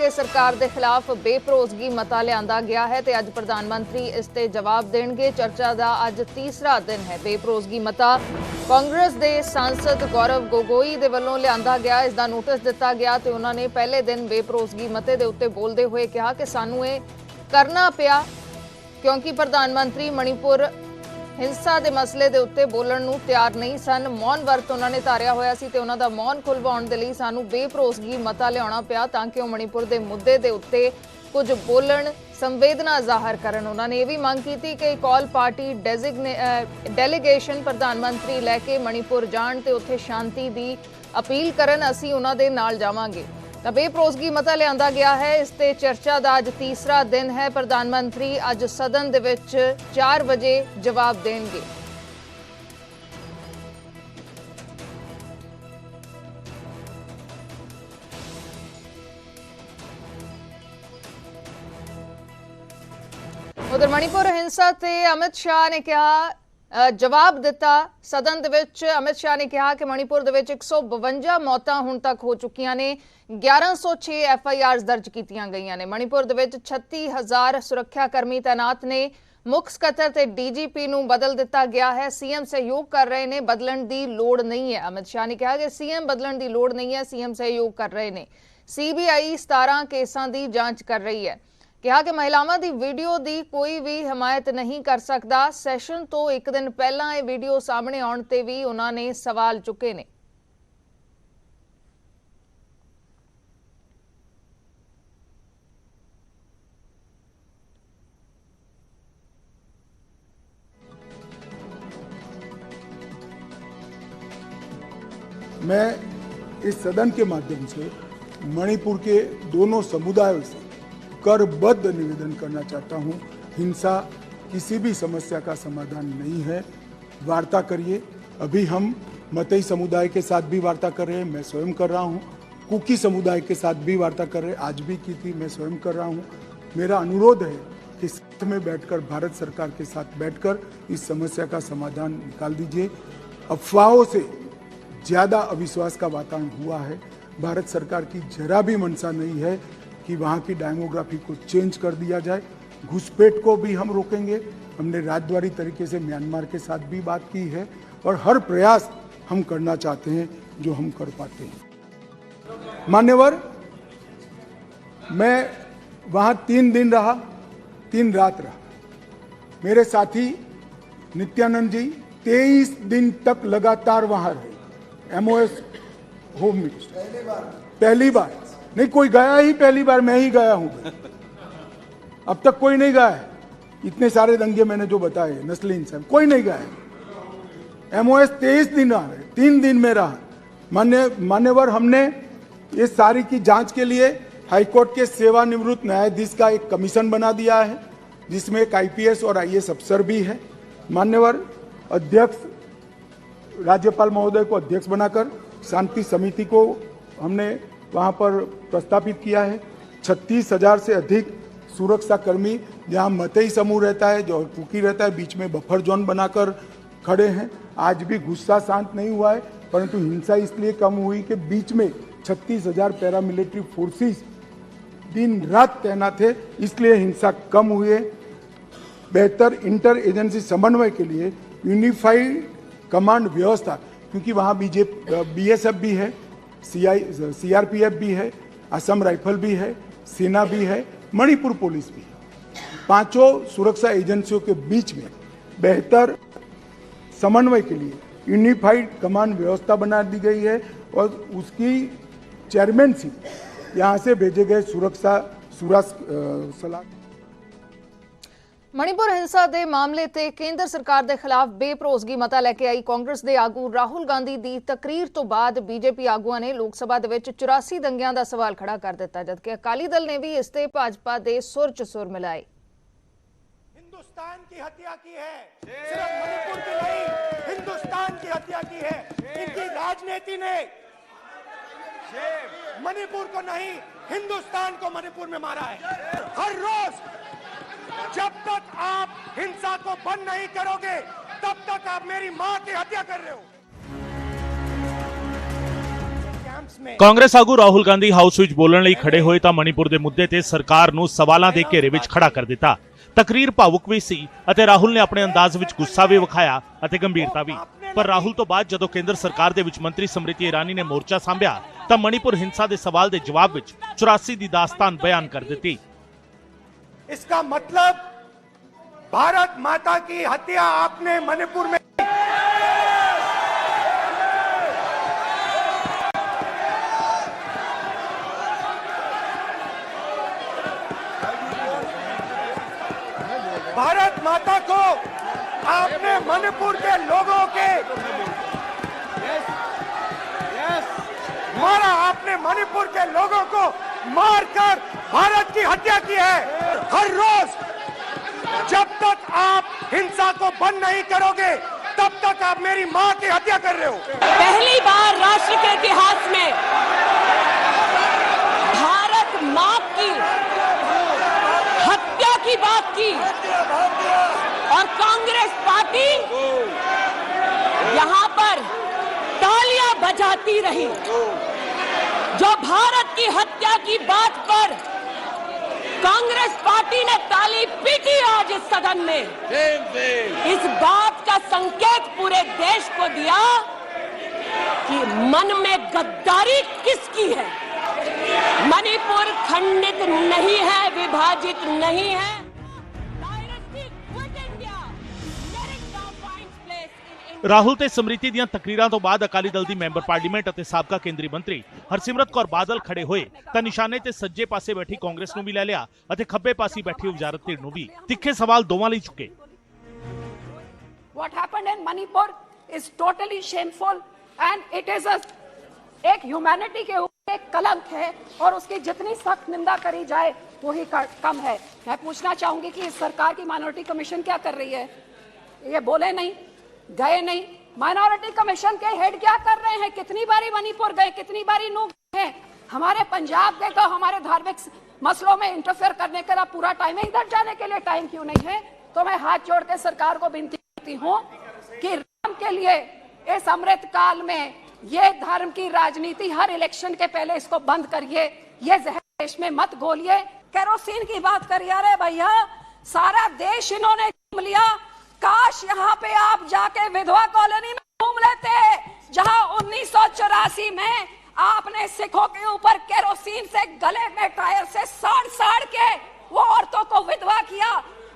के सरकार के खिलाफ बेभरोसगी मता लिआंदा गया है ते अज प्रधानमंत्री इस ते जवाब देणगे। चर्चा का अज तीसरा दिन है। बेभरोसगी मता कांग्रेस के सांसद गौरव गोगोई दे वल्लों लिआंदा गया। इसका नोटिस दिता गया तो उन्होंने पहले दिन बेभरोसगी मते दे उत्ते बोलते हुए कहा कि सानू ये करना पिया क्योंकि प्रधानमंत्री मणिपुर हिंसा के मसले के उत्ते बोलण नूं तैयार नहीं सन। मौन वर्त उन्होंने धारिया होया सी ते उन्हां दा मौन खुलवाउण दे लई सानू बेभरोसगी मता लिआउणा पिया तां कि मणिपुर के मुद्दे के उत्ते कुछ बोलण संवेदना जाहिर करन। उन्होंने ये भी मांग की कि एक ऑल पार्टी डेलीगेशन प्रधानमंत्री लैके मणिपुर जाण ते उत्थे शांति की अपील करन। असीं उन्हां दे नाल जावांगे। बेभरोसगी मता लिआंदा गया है। इस ते चर्चा का अज तीसरा दिन है। प्रधानमंत्री अज सदन दे विच 4 बजे जवाब देंगे। उधर मणिपुर हिंसा ते अमित शाह ने कहा जवाब दिता सदन दे विच। अमित शाह ने कहा कि मणिपुर दे विच 152 मौतां हुण तक हो चुकियां ने। 1106 FIRs दर्ज कीतियां गईयां ने। मणिपुर दे विच 36,000 सुरक्षा कर्मी तैनात ने। मुख सकत्तर ते DGP नूं बदल दिता गया है। CM सहयोग कर रहे ने, बदलण दी लोड़ नहीं है। अमित शाह ने कहा कि CM बदलण दी लोड़ नहीं है, CM सहयोग कर रहे ने। CBI 17 केसां दी जांच कर रही है। कहा कि महिलावां दी वीडियो दी कोई भी हिमायत नहीं कर सकता। सैशन तो एक दिन पहला ये वीडियो सामने आउण ते भी उन्होंने सवाल चुके ने। मैं इस सदन के माध्यम से मणिपुर के दोनों समुदायों से करबद्ध निवेदन करना चाहता हूं। हिंसा किसी भी समस्या का समाधान नहीं है। वार्ता करिए। अभी हम मतई समुदाय के साथ भी वार्ता कर रहे हैं, मैं स्वयं कर रहा हूं। कुकी समुदाय के साथ भी वार्ता कर रहे हैं, आज भी की थी, मैं स्वयं कर रहा हूं। मेरा अनुरोध है कि साथ में बैठकर, भारत सरकार के साथ बैठकर इस समस्या का समाधान निकाल दीजिए। अफवाहों से ज़्यादा अविश्वास का वातावरण हुआ है। भारत सरकार की जरा भी मंशा नहीं है कि वहाँ की डेमोग्राफी को चेंज कर दिया जाए। घुसपैठ को भी हम रोकेंगे। हमने राजद्वारी तरीके से म्यांमार के साथ भी बात की है और हर प्रयास हम करना चाहते हैं जो हम कर पाते हैं। मान्यवर, मैं वहाँ 3 दिन रहा, 3 रात रहा। मेरे साथी नित्यानंद जी 23 दिन तक लगातार वहाँ रहे। MOS होम मिनिस्टर पहली बार नहीं, कोई गया ही पहली बार, मैं ही गया हूं। अब तक कोई नहीं गया है। इतने सारे दंगे मैंने जो बताए, नस्ली इंसान, कोई नहीं गया है। MOS 23 दिन रहा, 3 दिन में रहा। मान्यवर, हमने ये सारी की जांच के लिए हाईकोर्ट के सेवानिवृत्त न्यायाधीश का एक कमीशन बना दिया है, जिसमें एक IPS और IAS अफसर भी है। मान्यवर, अध्यक्ष राज्यपाल महोदय को अध्यक्ष बनाकर शांति समिति को हमने वहाँ पर प्रस्तापित किया है। 36,000 से अधिक सुरक्षा कर्मी, जहाँ मतई समूह रहता है, जो कुकी रहता है, बीच में बफर जोन बनाकर खड़े हैं। आज भी गुस्सा शांत नहीं हुआ है, परंतु हिंसा इसलिए कम हुई कि बीच में 36,000 पैरामिलिट्री फोर्सेस दिन रात तैनात है, इसलिए हिंसा कम हुई है। बेहतर इंटर एजेंसी समन्वय के लिए यूनिफाइड कमांड व्यवस्था, क्योंकि वहाँ BSF भी है, CRPF भी है, असम राइफल भी है, सेना भी है, मणिपुर पुलिस भी है। 5 सुरक्षा एजेंसियों के बीच में बेहतर समन्वय के लिए यूनिफाइड कमांड व्यवस्था बना दी गई है और उसकी चेयरमैनशिप यहाँ से भेजे गए सुरक्षा सलाह। मणिपुर हिंसा के मामले ते केंद्र सरकार के खिलाफ बेभरोसगी मता लैके आई कांग्रेस के आगू राहुल गांधी की तकरीर तो बाद BJP आगुआं ने लोक सभा दे विच 84 दंगियां का सवाल खड़ा कर दिता, जबकि अकाली दल ने भी इसते भाजपा के सुर च सुर मिलाए। हिंदुस्तान की हत्या की है, सिर्फ मणिपुर की नहीं, हिंदुस्तान की हत्या की है। इनकी राजनीति ने मणिपुर को नहीं, हिंदुस्तान को मणिपुर में मारा है। हर रोज जब तक आप हिंसा को बंद नहीं करोगे, तब तक आप मेरी मां की हत्या कर रहे हो। इसमें। ਕਾਂਗਰਸ ਆਗੂ ਰਾਹੁਲ ਗਾਂਧੀ ਹਾਊਸ ਵਿੱਚ ਬੋਲਣ ਲਈ ਖੜੇ ਹੋਏ ਤਾਂ ਮਣੀਪੁਰ ਦੇ ਮੁੱਦੇ ਤੇ ਸਰਕਾਰ ਨੂੰ ਸਵਾਲਾਂ ਦੇ ਘੇਰੇ ਵਿੱਚ ਖੜਾ ਕਰ ਦਿੱਤਾ। ਤਕਰੀਰ ਭਾਵੁਕ ਵੀ ਸੀ ਅਤੇ ਰਾਹੁਲ ਨੇ ਆਪਣੇ ਅੰਦਾਜ਼ ਵਿੱਚ ਗੁੱਸਾ ਵੀ ਵਿਖਾਇਆ ਅਤੇ ਗੰਭੀਰਤਾ ਵੀ। ਪਰ ਰਾਹੁਲ ਤੋਂ ਬਾਅਦ ਜਦੋਂ ਕੇਂਦਰ ਸਰਕਾਰ ਦੇ ਵਿੱਚ ਮੰਤਰੀ ਸਮ੍ਰਿਤੀ ਈਰਾਨੀ ਨੇ ਮੋਰਚਾ ਸੰਭਿਆ ਤਾਂ ਮਣੀਪੁਰ ਹਿੰਸਾ ਦੇ ਸਵਾਲ ਦੇ ਜਵਾਬ ਵਿੱਚ 84 ਦੀ ਦਾਸਤਾਨ ਬਿਆਨ ਕਰ ਦਿੱਤੀ। इसका मतलब भारत माता की हत्या आपने मणिपुर में भारत माता को आपने मणिपुर के लोगों के मारा। आपने मणिपुर के लोगों को मारकर भारत की हत्या की है। हर रोज जब तक आप हिंसा को बंद नहीं करोगे तब तक आप मेरी मां की हत्या कर रहे हो। पहली बार राष्ट्र के इतिहास में भारत मां की हत्या की बात की और कांग्रेस पार्टी यहां पर तालियां बजाती रही। जो भारत की हत्या की बात पर कांग्रेस पार्टी ने ताली पीटी आज इस सदन में, इस बात का संकेत पूरे देश को दिया कि मन में गद्दारी किसकी है। मणिपुर खंडित नहीं है, विभाजित नहीं है। ਰਾਹੁਲ ਤੇ ਸਮ੍ਰਿਤੀ ਦੀਆਂ ਤਕਰੀਰਾਂ ਤੋਂ ਬਾਅਦ ਅਕਾਲੀ ਦਲ ਦੀ ਮੈਂਬਰ ਪਾਰਲੀਮੈਂਟ ਅਤੇ ਸਾਬਕਾ ਕੇਂਦਰੀ ਮੰਤਰੀ ਹਰਸਿਮਰਤ ਕੌਰ ਬਾਦਲ ਖੜੇ ਹੋਏ ਤਾਂ ਨਿਸ਼ਾਨੇ ਤੇ ਸੱਜੇ ਪਾਸੇ ਬੈਠੀ ਕਾਂਗਰਸ ਨੂੰ ਵੀ ਲੈ ਲਿਆ ਅਤੇ ਖੱਬੇ ਪਾਸੇ ਬੈਠੀ ਵਜ਼ਾਰਤ ਧਿਰ ਨੂੰ ਵੀ। ਤਿੱਖੇ ਸਵਾਲ ਦੋਵਾਂ ਲਈ ਚੁੱਕੇ। What happened in Manipur is totally shameful and it is एक ह्यूमैनिटी के ऊपर एक कलंक है और उसकी जितनी सख्त निंदा करी जाए वही कम है। मैं पूछना चाहूंगी कि इस सरकार की माइनॉरिटी कमीशन क्या कर रही है? ये बोले नहीं, गए नहीं। माइनॉरिटी कमीशन के हेड क्या कर रहे हैं? कितनी बारी मणिपुर गए, कितनी बारी नू गए। हमारे पंजाब के तो हमारे धार्मिक मसलों में इंटरफेयर करने का पूरा टाइम है, इधर जाने के लिए टाइम क्यों नहीं है? तो मैं हाथ जोड़ के सरकार को विनती करती हूँ कि राम के लिए इस अमृत काल में ये धर्म की राजनीति हर इलेक्शन के पहले इसको बंद करिए। ये जहर देश में मत घोलिए। केरोसिन की बात करिए, अरे भैया सारा देश इन्होंने घूम लिया। काश यहाँ पे आप जाके विधवा कॉलोनी में घूम लेते, जहाँ 1984 में आपने सिखों के ऊपर केरोसिन से गले में टायर से साड़ के वो औरतों को विधवा किया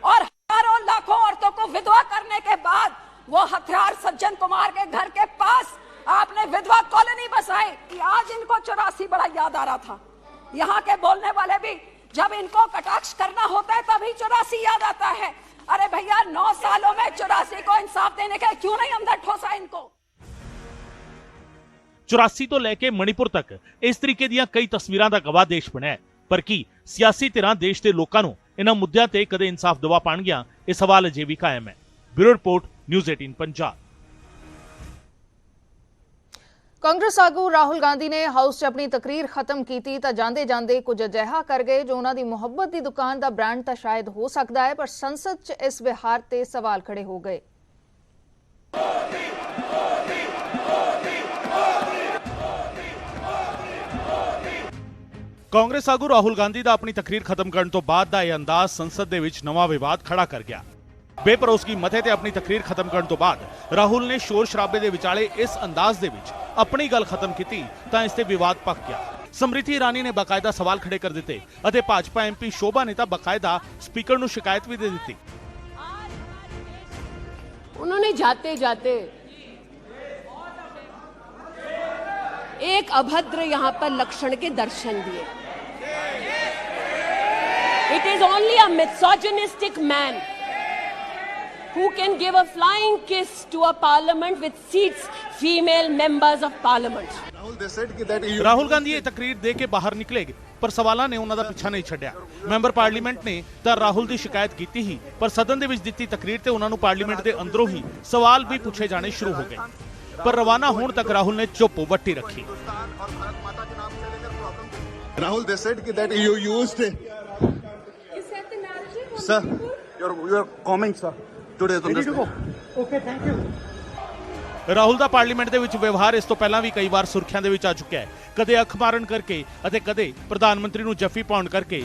और हजारों लाखों औरतों को विधवा करने के बाद वो हथियार सज्जन कुमार के घर के पास आपने विधवा कॉलोनी बसाई कि आज इनको 84 बड़ा याद आ रहा था। यहाँ के बोलने वाले भी जब इनको कटाक्ष करना होता है तभी 84 याद आता है। अरे भैया 9 सालों में 84 को इंसाफ देने का क्यों नहीं अंदर ठोसा इनको। 84 ਤੋਂ ਲੈ ਕੇ ਮਣੀਪੁਰ ਤੱਕ ਇਸ ਤਰੀਕੇ ਦੀਆਂ ਕਈ ਤਸਵੀਰਾਂ ਦਾ ਗਵਾਹ ਦੇਸ਼ ਬਣਿਆ ਹੈ। ਪਰ ਕੀ ਸਿਆਸੀ ਧਿਰਾਂ ਦੇਸ਼ ਦੇ ਲੋਕਾਂ ਨੂੰ ਇਹਨਾਂ ਮੁੱਦਿਆਂ ਤੇ ਕਦੇ ਇਨਸਾਫ ਦਿਵਾ ਪਾਣਗੀਆਂ? ਇਹ ਸਵਾਲ ਅਜੇ ਵੀ ਕਾਇਮ ਹੈ। Bureau report, news 18 Punjab. Congress ਆਗੂ ਰਾਹੁਲ ਗਾਂਧੀ ਨੇ ਹਾਊਸ 'ਚ ਆਪਣੀ ਤਕਰੀਰ ਖਤਮ ਕੀਤੀ ਤਾਂ ਜਾਂਦੇ ਜਾਂਦੇ ਕੁਝ ਅਜਿਹਾ ਕਰ ਗਏ ਜੋ ਉਹਨਾਂ ਦੀ ਮੁਹੱਬਤ ਦੀ ਦੁਕਾਨ ਦਾ ਬ੍ਰਾਂਡ ਤਾਂ ਸ਼ਾਇਦ ਹੋ ਸਕਦਾ ਹੈ, ਪਰ ਸੰਸਦ 'ਚ ਇਸ ਵਿਹਾਰ ਤੇ ਸਵਾਲ ਖੜੇ ਹੋ ਗਏ। ਕਾਂਗਰਸ ਆਗੂ ਰਾਹੁਲ ਗਾਂਧੀ ਦਾ ਆਪਣੀ ਤਕਰੀਰ ਖਤਮ ਕਰਨ ਤੋਂ ਬਾਅਦ ਦਾ ਇਹ ਅੰਦਾਜ਼ ਸੰਸਦ ਦੇ ਵਿੱਚ ਨਵਾਂ ਵਿਵਾਦ ਖੜਾ ਕਰ ਗਿਆ। ਬੇਪਰੋਸਗੀ ਮਤੇ ਤੇ ਆਪਣੀ ਤਕਰੀਰ ਖਤਮ ਕਰਨ ਤੋਂ ਬਾਅਦ ਰਾਹੁਲ ਨੇ ਸ਼ੋਰ ਸ਼ਰਾਬੇ ਦੇ ਵਿਚਾਲੇ ਇਸ ਅੰਦਾਜ਼ ਦੇ ਵਿੱਚ ਆਪਣੀ ਗੱਲ ਖਤਮ ਕੀਤੀ ਤਾਂ ਇਸ ਤੇ ਵਿਵਾਦ ਪੱਕ ਗਿਆ। ਸਮ੍ਰਿਤੀ ਈਰਾਨੀ ਨੇ ਬਾਕਾਇਦਾ ਸਵਾਲ ਖੜੇ ਕਰ ਦਿੱਤੇ ਅਤੇ ਭਾਜਪਾ ਐਮਪੀ ਸ਼ੋਭਾ ਨੇ ਤਾਂ ਬਾਕਾਇਦਾ स्पीकर ਨੂੰ ਸ਼ਿਕਾਇਤ ਵੀ ਦੇ ਦਿੱਤੀ। उन्होंने जाते जाते एक अभद्र यहाँ पर लक्षण के दर्शन दिए। It is only a misogynistic man who can give a flying kiss to a parliament with seats female members of parliament. Rahul Gandhi ਇਹ ਤਕਰੀਰ ਦੇ ਕੇ ਬਾਹਰ ਨਿਕਲੇ ਪਰ ਸਵਾਲਾਂ ਨੇ ਉਹਨਾਂ ਦਾ ਪਿੱਛਾ ਨਹੀਂ ਛੱਡਿਆ। ਮੈਂਬਰ ਪਾਰਲੀਮੈਂਟ ਨੇ ਤਾਂ ਰਾਹੁਲ ਦੀ ਸ਼ਿਕਾਇਤ ਕੀਤੀ ਹੀ, ਪਰ ਸਦਨ ਦੇ ਵਿੱਚ ਦਿੱਤੀ ਤਕਰੀਰ ਤੇ ਉਹਨਾਂ ਨੂੰ ਪਾਰਲੀਮੈਂਟ ਦੇ ਅੰਦਰੋਂ ਹੀ ਸਵਾਲ ਵੀ ਪੁੱਛੇ ਜਾਣੇ ਸ਼ੁਰੂ ਹੋ ਗਏ। ਪਰ ਰਵਾਨਾ ਹੋਣ ਤੱਕ ਰਾਹੁਲ ਨੇ ਚੁੱਪ ਵੱਟੀ ਰੱਖੀ। Rahul, they said that you used. Is that the narrative? Sir, your comment, sir. Today on this. Okay, thank you. Rahul the parliament ਦੇ ਵਿੱਚ ਵਿਵਹਾਰ ਇਸ ਤੋਂ ਪਹਿਲਾਂ ਵੀ ਕਈ ਵਾਰ ਸੁਰਖੀਆਂ ਦੇ ਵਿੱਚ ਆ ਚੁੱਕਿਆ ਹੈ, ਕਦੇ ਅੱਖ ਮਾਰਨ ਕਰਕੇ ਅਤੇ ਕਦੇ ਪ੍ਰਧਾਨ ਮੰਤਰੀ ਨੂੰ ਜੱਫੀ ਪਾਉਣ ਕਰਕੇ।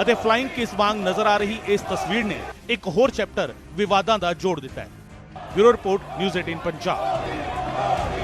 ਅਤੇ ਫਲਾਈਂਗ ਕਿਸ ਵਾਂਗ ਨਜ਼ਰ ਆ ਰਹੀ ਇਸ ਤਸਵੀਰ ਨੇ ਇੱਕ ਹੋਰ ਚੈਪਟਰ ਵਿਵਾਦਾਂ ਦਾ ਜੋੜ ਦਿੱਤਾ ਹੈ। Bureau report, news 18 Punjab.